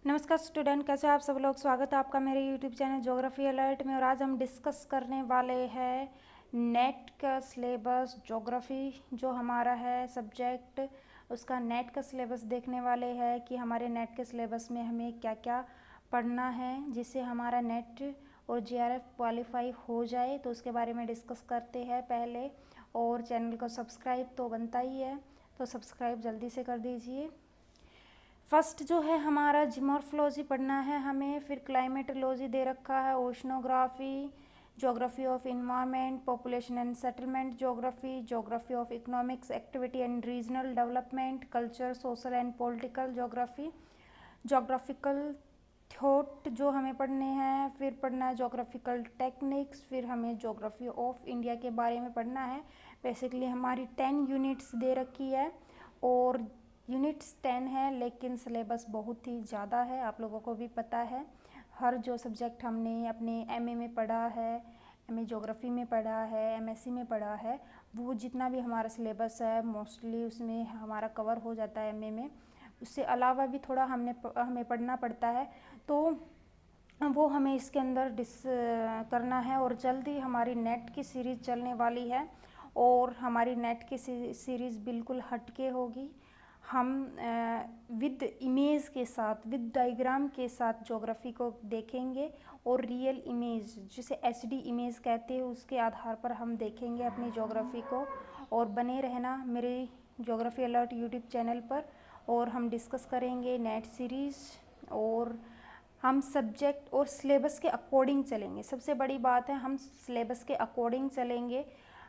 नमस्कार स्टूडेंट, कैसे आप सब लोग। स्वागत है आपका मेरे यूट्यूब चैनल ज्योग्राफी अलर्ट में। और आज हम डिस्कस करने वाले हैं नेट का सिलेबस। ज्योग्राफी जो हमारा है सब्जेक्ट, उसका नेट का सिलेबस देखने वाले हैं कि हमारे नेट के सिलेबस में हमें क्या क्या पढ़ना है जिससे हमारा नेट और जीआरएफ क्वालिफाई हो जाए। तो उसके बारे में डिस्कस करते हैं पहले। और चैनल को सब्सक्राइब तो बनता ही है, तो सब्सक्राइब जल्दी से कर दीजिए। फर्स्ट जो है हमारा जियोमॉर्फोलॉजी पढ़ना है हमें, फिर क्लाइमेटोलॉजी दे रखा है, oceanography, geography of environment, population and settlement geography, geography of economics activity and regional development, culture social and political geography, geographical thought जो हमें पढ़ने हैं, फिर पढ़ना है ज्योग्राफिकल टेक्निक्स, फिर हमें ज्योग्राफी ऑफ इंडिया के बारे में पढ़ना है। बेसिकली हमारी 10 यूनिट्स दे रखी है और यूनिट्स 10 है, लेकिन सिलेबस बहुत ही ज़्यादा है, आप लोगों को भी पता है। हर जो सब्जेक्ट हमने अपने एमए में पढ़ा है, एमए ज्योग्राफी में पढ़ा है, एमएससी में पढ़ा है, वो जितना भी हमारा सिलेबस है मोस्टली उसमें हमारा कवर हो जाता है एमए में। उससे अलावा भी थोड़ा हमें पढ़ना पड़ता है, तो वो हमें इसके अंदर करना है। और जल्दी हमारी नेट की सीरीज़ चलने वाली है और हमारी नेट की सीरीज़ बिल्कुल हटके होगी। हम विद इमेज के साथ, विद डायग्राम के साथ ज्योग्राफी को देखेंगे और रियल इमेज जिसे एचडी इमेज कहते हैं उसके आधार पर हम देखेंगे अपनी ज्योग्राफी को। और बने रहना मेरे ज्योग्राफी अलर्ट यूट्यूब चैनल पर, और हम डिस्कस करेंगे नेट सीरीज़। और हम सब्जेक्ट और सिलेबस के अकॉर्डिंग चलेंगे। सबसे बड़ी बात है, हम सिलेबस के अकॉर्डिंग चलेंगे।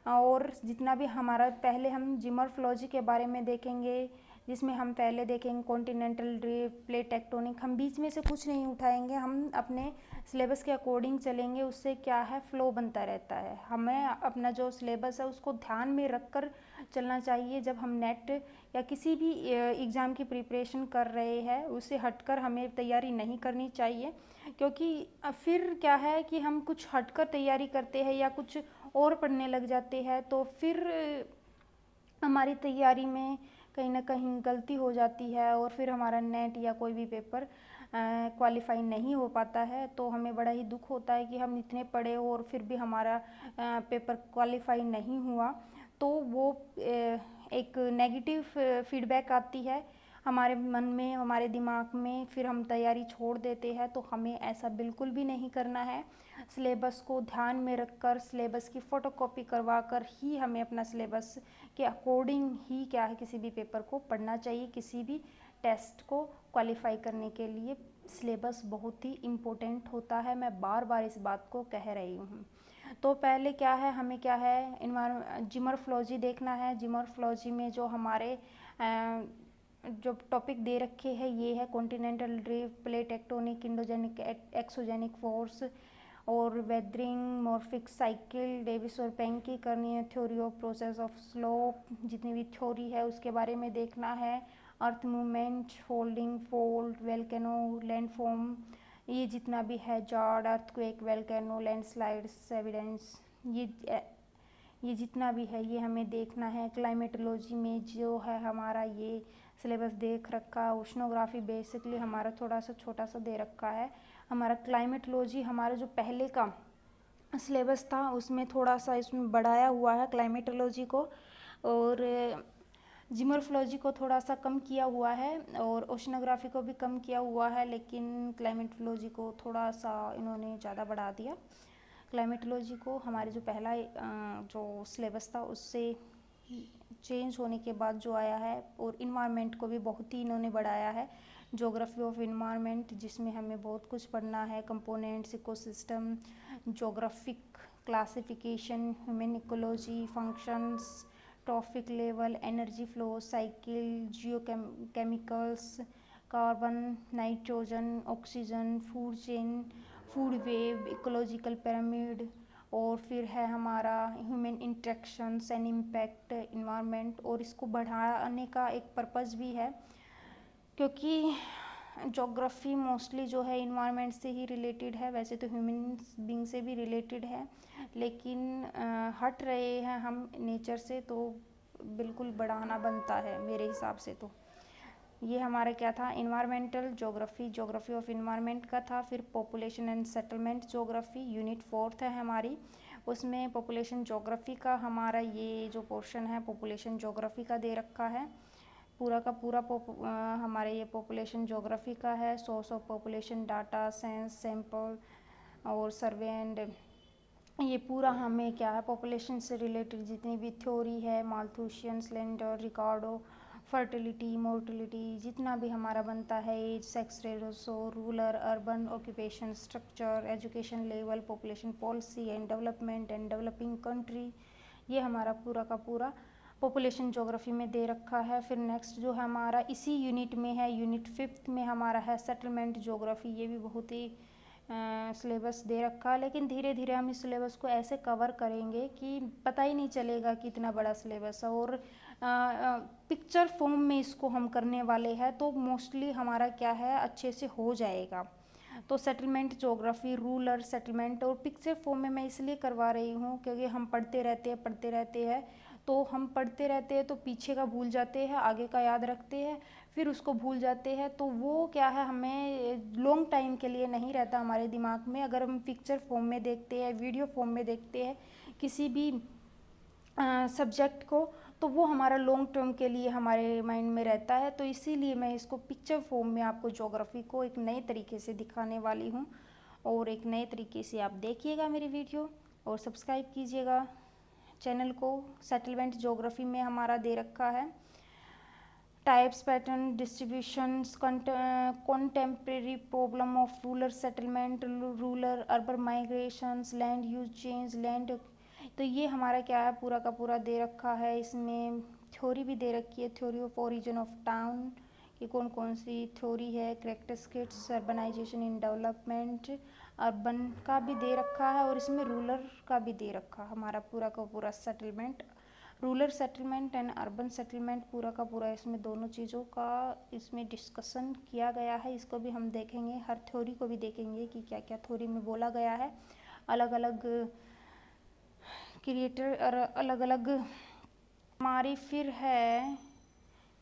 और जितना भी हमारा, पहले हम जियोमॉर्फोलॉजी के बारे में देखेंगे जिसमें हम पहले देखेंगे कॉन्टिनेंटल ड्रिफ्ट, प्लेट टेक्टोनिक। हम बीच में से कुछ नहीं उठाएंगे, हम अपने सिलेबस के अकॉर्डिंग चलेंगे। उससे क्या है, फ्लो बनता रहता है। हमें अपना जो सिलेबस है उसको ध्यान में रख कर चलना चाहिए जब हम नेट या किसी भी एग्ज़ाम की प्रिपरेशन कर रहे हैं। उससे हटकर हमें तैयारी नहीं करनी चाहिए, क्योंकि फिर क्या है कि हम कुछ हटकर तैयारी करते हैं या कुछ और पढ़ने लग जाते हैं, तो फिर हमारी तैयारी में कहीं ना कहीं गलती हो जाती है और फिर हमारा नेट या कोई भी पेपर क्वालिफाई नहीं हो पाता है। तो हमें बड़ा ही दुख होता है कि हम इतने पढ़े और फिर भी हमारा पेपर क्वालिफाई नहीं हुआ। तो वो एक नेगेटिव फीडबैक आती है हमारे मन में, हमारे दिमाग में, फिर हम तैयारी छोड़ देते हैं। तो हमें ऐसा बिल्कुल भी नहीं करना है। सिलेबस को ध्यान में रखकर, सिलेबस की फ़ोटोकॉपी करवा कर ही हमें अपना सिलेबस के अकॉर्डिंग ही क्या है किसी भी पेपर को पढ़ना चाहिए। किसी भी टेस्ट को क्वालिफाई करने के लिए सिलेबस बहुत ही इम्पोर्टेंट होता है। मैं बार बार इस बात को कह रही हूँ। तो पहले क्या है, हमें क्या है, जियोमॉर्फोलॉजी देखना है। जियोमॉर्फोलॉजी में जो हमारे जो टॉपिक दे रखे हैं ये है continental drift, plate tectonic, endogenic exogenic force और वेदरिंग, मॉर्फिक साइकिल, डेविस और पेंकी करनी है। Theory of process of slope, जितनी भी थ्योरी है उसके बारे में देखना है। Earth movement, folding, fold, volcano, landform, ये जितना भी है, जॉर्ड, अर्थक्वेक, वेलकेनो, लैंडस्लाइड्स एविडेंस, ये जितना भी है ये हमें देखना है। क्लाइमेटोलॉजी में जो है हमारा ये सिलेबस देख रखा है। ओशनोग्राफी बेसिकली हमारा थोड़ा सा छोटा सा दे रखा है। हमारा क्लाइमेटोलॉजी हमारा जो पहले का सिलेबस था उसमें थोड़ा सा इसमें बढ़ाया हुआ है क्लाइमेटोलॉजी को, और जियोमॉर्फोलॉजी को थोड़ा सा कम किया हुआ है, और ओशनोग्राफी को भी कम किया हुआ है, लेकिन क्लाइमेटोलॉजी को थोड़ा सा इन्होंने ज़्यादा बढ़ा दिया। क्लाइमेटोलॉजी को हमारे जो पहला जो सिलेबस था उससे चेंज होने के बाद जो आया है, और इन्वायरमेंट को भी बहुत ही इन्होंने बढ़ाया है। ज्योग्राफी ऑफ इन्वायरमेंट जिसमें हमें बहुत कुछ पढ़ना है, components, ecosystem, geographic classification, human ecology, functions, trophic level, energy flow cycle, geo chemicals, carbon, nitrogen, oxygen, food chain, food web, ecological pyramid, और फिर है हमारा human interactions and impact environment. और इसको बढ़ाने का एक पर्पज़ भी है, क्योंकि ज्योग्राफी मोस्टली जो है इन्वायरमेंट से ही रिलेटेड है। वैसे तो ह्यूमन बींग से भी रिलेटेड है, लेकिन हट रहे हैं हम नेचर से, तो बिल्कुल बढ़ाना बनता है मेरे हिसाब से। तो ये हमारा क्या था, environmental geography, geography of environment का था। फिर population and settlement geography unit 4 है हमारी, उसमें पॉपुलेशन ज्योग्राफी का हमारा ये जो पोर्शन है पॉपुलेशन ज्योग्राफी का दे रखा है। पूरा का पूरा हमारे ये पॉपुलेशन ज्योग्राफी का है। Source of population data, sense, sample और सर्वे एंड ये पूरा हमें क्या है, पॉपुलेशन से रिलेटेड जितनी भी थ्योरी है, माल्थुसियन, स्लेंडर, रिकार्डो, फर्टिलिटी, मोर्टिलिटी, जितना भी हमारा बनता है, age, sex ratio, rural urban, occupation, structure, education level, population policy and development and developing country, ये हमारा पूरा का पूरा पॉपुलेशन ज्योग्राफी में दे रखा है। फिर नेक्स्ट जो है हमारा इसी यूनिट में है, यूनिट 5 में हमारा है सेटलमेंट ज्योग्राफी। ये भी बहुत ही सिलेबस दे रखा है, लेकिन धीरे धीरे हम इस सिलेबस को ऐसे कवर करेंगे कि पता ही नहीं चलेगा कि इतना बड़ा सिलेबस है। और पिक्चर फॉर्म में इसको हम करने वाले हैं, तो मोस्टली हमारा क्या है, अच्छे से हो जाएगा। तो सेटलमेंट ज्योग्राफी, रूरल सेटलमेंट, और पिक्चर फॉर्म में मैं इसलिए करवा रही हूँ क्योंकि हम पढ़ते रहते हैं तो हम पढ़ते रहते हैं तो पीछे का भूल जाते हैं, आगे का याद रखते हैं, फिर उसको भूल जाते हैं। तो वो क्या है, हमें लॉन्ग टाइम के लिए नहीं रहता हमारे दिमाग में। अगर हम पिक्चर फॉर्म में देखते हैं, वीडियो फॉर्म में देखते हैं किसी भी सब्जेक्ट को, तो वो हमारा लॉन्ग टर्म के लिए हमारे माइंड में रहता है। तो इसीलिए मैं इसको पिक्चर फॉर्म में आपको ज्योग्राफी को एक नए तरीके से दिखाने वाली हूँ, और एक नए तरीके से आप देखिएगा मेरी वीडियो और सब्सक्राइब कीजिएगा चैनल को। सेटलमेंट ज्योग्राफी में हमारा दे रखा है types, pattern, distributions, contemporary problem of rural settlement, rural urban migrations, land use change, land. तो ये हमारा क्या है, पूरा का पूरा दे रखा है। इसमें थ्योरी भी दे रखी है, theory of origin of town कि कौन कौन सी थ्योरी है, characteristics, urbanization in development, urban का भी दे रखा है, और इसमें रूरल का भी दे रखा हमारा पूरा का पूरा settlement, rural settlement and urban settlement, पूरा का पूरा इसमें दोनों चीज़ों का इसमें डिस्कशन किया गया है। इसको भी हम देखेंगे, हर थ्योरी को भी देखेंगे कि क्या क्या थ्योरी में बोला गया है, अलग अलग क्रिएटर और अलग अलग हमारी। फिर है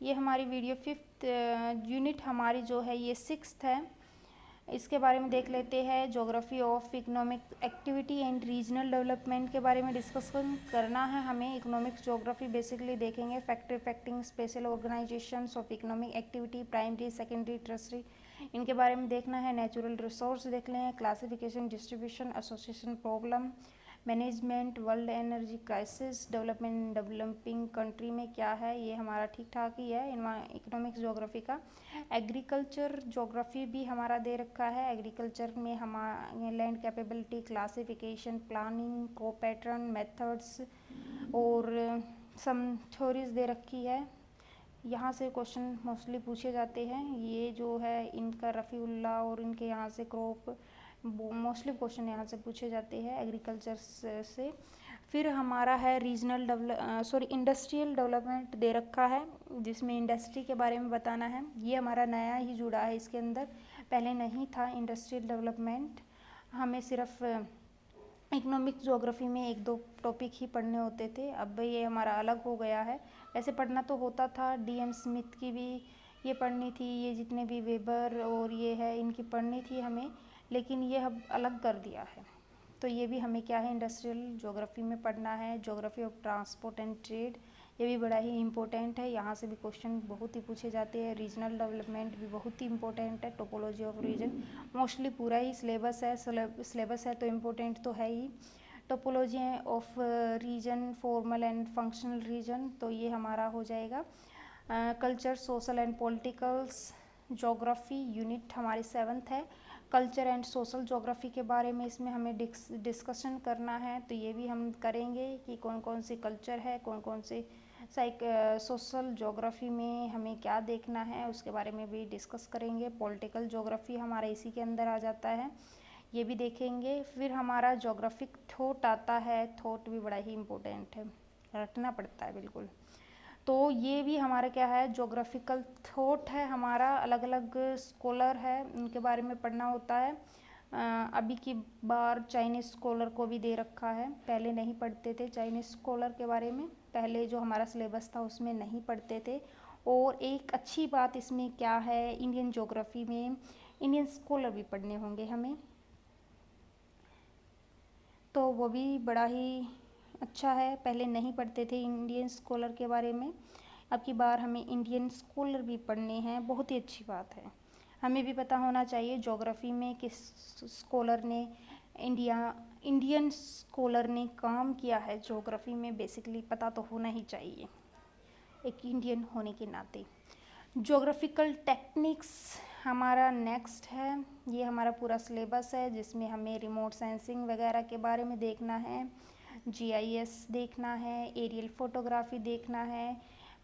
ये हमारी वीडियो 5th यूनिट हमारी जो है ये 6th है। इसके बारे में देख लेते हैं। Geography of economic activity and regional development के बारे में डिस्कशन करना है हमें। इकोनॉमिक ज्योग्राफी बेसिकली देखेंगे, factor affecting spatial organisations of economic activity, primary, secondary, tertiary, इनके बारे में देखना है। नेचुरल रिसोर्स देख लें, classification, distribution, association, problem, management, world energy crisis, development, developing country में क्या है, ये हमारा ठीक ठाक ही है इकोनॉमिक्स ज्योग्राफी का। एग्रीकल्चर ज्योग्राफी भी हमारा दे रखा है। एग्रीकल्चर में हमारे लैंड कैपेबिलिटी, क्लासिफिकेशन, प्लानिंग, को पैटर्न, मेथड्स और सम थ्योरीज दे रखी है। यहाँ से क्वेश्चन मोस्टली पूछे जाते हैं। ये जो है इनका रफ़ीउल्लाह और इनके यहाँ से क्रॉप, मोस्टली क्वेश्चन यहाँ से पूछे जाते हैं एग्रीकल्चर से। फिर हमारा है रीजनल इंडस्ट्रियल डेवलपमेंट दे रखा है, जिसमें इंडस्ट्री के बारे में बताना है। ये हमारा नया ही जुड़ा है इसके अंदर, पहले नहीं था इंडस्ट्रियल डेवलपमेंट। हमें सिर्फ इकोनॉमिक ज्योग्राफी में 1-2 टॉपिक ही पढ़ने होते थे, अब ये हमारा अलग हो गया है। ऐसे पढ़ना तो होता था, DM स्मिथ की भी ये पढ़नी थी, ये जितने भी वेबर और ये है इनकी पढ़नी थी हमें, लेकिन ये अब अलग कर दिया है। तो ये भी हमें क्या है, इंडस्ट्रियल ज्योग्राफी में पढ़ना है। Geography of transport and trade, ये भी बड़ा ही इम्पोर्टेंट है, यहाँ से भी क्वेश्चन बहुत ही पूछे जाते हैं। रीजनल डेवलपमेंट भी बहुत ही इम्पोर्टेंट है। टोपोलॉजी ऑफ रीजन मोस्टली पूरा ही सिलेबस है तो इम्पोर्टेंट तो है ही। Topology of region, formal and functional region, तो ये हमारा हो जाएगा। Culture, social and politicals geography unit हमारी 7th है। कल्चर एंड सोशल ज्योग्राफी के बारे में इसमें हमें डिस्कशन करना है, तो ये भी हम करेंगे कि कौन कौन सी कल्चर है, कौन कौन से सोशल ज्योग्राफी में हमें क्या देखना है, उसके बारे में भी डिस्कस करेंगे। पॉलिटिकल ज्योग्राफी हमारा इसी के अंदर आ जाता है, ये भी देखेंगे। फिर हमारा ज्योग्राफिक थॉट आता है, थॉट भी बड़ा ही इम्पोर्टेंट है, रटना पड़ता है बिल्कुल। तो ये भी हमारा क्या है, ज्योग्राफिकल थॉट है हमारा, अलग अलग स्कॉलर है उनके बारे में पढ़ना होता है। अभी की बार चाइनीज़ स्कॉलर को भी दे रखा है, पहले नहीं पढ़ते थे चाइनीज़ स्कॉलर के बारे में, पहले जो हमारा सिलेबस था उसमें नहीं पढ़ते थे। और एक अच्छी बात इसमें क्या है, इंडियन ज्योग्राफी में इंडियन स्कॉलर भी पढ़ने होंगे हमें, तो वो भी बड़ा ही अच्छा है। पहले नहीं पढ़ते थे इंडियन स्कॉलर के बारे में, अब की बार हमें इंडियन स्कॉलर भी पढ़ने हैं, बहुत ही अच्छी बात है। हमें भी पता होना चाहिए ज्योग्राफी में किस स्कॉलर ने इंडियन स्कॉलर ने काम किया है ज्योग्राफी में, बेसिकली पता तो होना ही चाहिए एक इंडियन होने के नाते। ज्योग्राफिकल टेक्निक्स हमारा नेक्स्ट है, ये हमारा पूरा सिलेबस है जिसमें हमें रिमोट सेंसिंग वगैरह के बारे में देखना है, जीआईएस देखना है, एरियल फोटोग्राफी देखना है,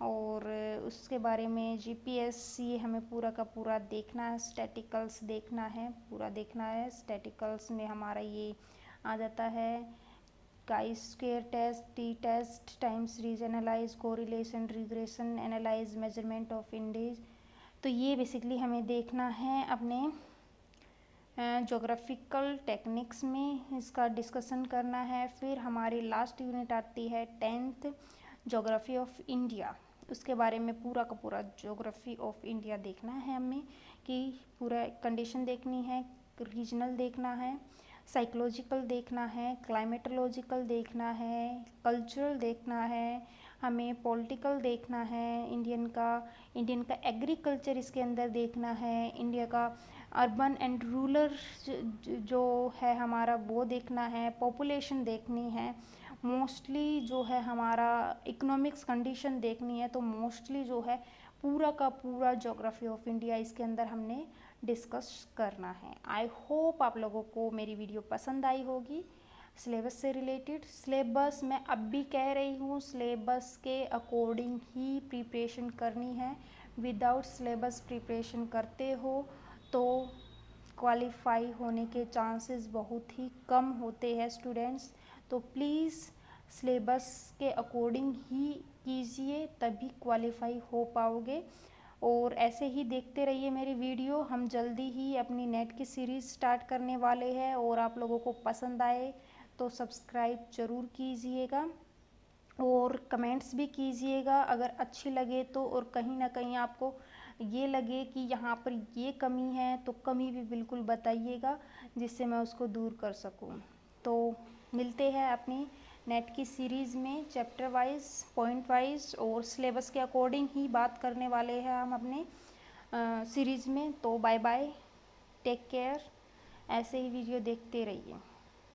और उसके बारे में जीपीएस, ये हमें पूरा का पूरा देखना है। स्टैटिकल्स देखना है, पूरा देखना है। स्टैटिकल्स में हमारा ये आ जाता है chi square test, T test, time series analyse, correlation, regression analyse, measurement of indices. तो ये बेसिकली हमें देखना है अपने ज्योग्राफिकल टेक्निक्स में, इसका डिस्कशन करना है। फिर हमारी लास्ट यूनिट आती है 10th ज्योग्राफी ऑफ इंडिया, उसके बारे में पूरा का पूरा ज्योग्राफी ऑफ इंडिया देखना है हमें, कि पूरा कंडीशन देखनी है, रीजनल देखना है, साइकोलॉजिकल देखना है, क्लाइमेटोलॉजिकल देखना है, कल्चरल देखना है, हमें पॉलिटिकल देखना है, इंडियन का एग्रीकल्चर इसके अंदर देखना है, इंडिया का अर्बन एंड रूरल जो है हमारा वो देखना है, पॉपुलेशन देखनी है, मोस्टली जो है हमारा इकोनॉमिक्स कंडीशन देखनी है। तो मोस्टली जो है पूरा का पूरा ज्योग्राफी ऑफ इंडिया इसके अंदर हमने डिस्कस करना है। आई होप आप लोगों को मेरी वीडियो पसंद आई होगी। सिलेबस से रिलेटेड, सिलेबस मैं अब भी कह रही हूँ, सिलेबस के अकॉर्डिंग ही प्रिपरेशन करनी है। विदाउट सिलेबस प्रिपरेशन करते हो तो क्वालिफाई होने के चांसेस बहुत ही कम होते हैं स्टूडेंट्स। तो प्लीज़ सिलेबस के अकॉर्डिंग ही कीजिए, तभी क्वालिफाई हो पाओगे। और ऐसे ही देखते रहिए मेरी वीडियो, हम जल्दी ही अपनी नेट की सीरीज़ स्टार्ट करने वाले हैं, और आप लोगों को पसंद आए तो सब्सक्राइब ज़रूर कीजिएगा और कमेंट्स भी कीजिएगा अगर अच्छी लगे तो, और कहीं ना कहीं आपको ये लगे कि यहाँ पर ये कमी है तो कमी भी बिल्कुल बताइएगा, जिससे मैं उसको दूर कर सकूँ। तो मिलते हैं अपनी नेट की सीरीज़ में, चैप्टर वाइज, पॉइंट वाइज और सिलेबस के अकॉर्डिंग ही बात करने वाले हैं हम अपने सीरीज़ में। तो बाय बाय, टेक केयर, ऐसे ही वीडियो देखते रहिए।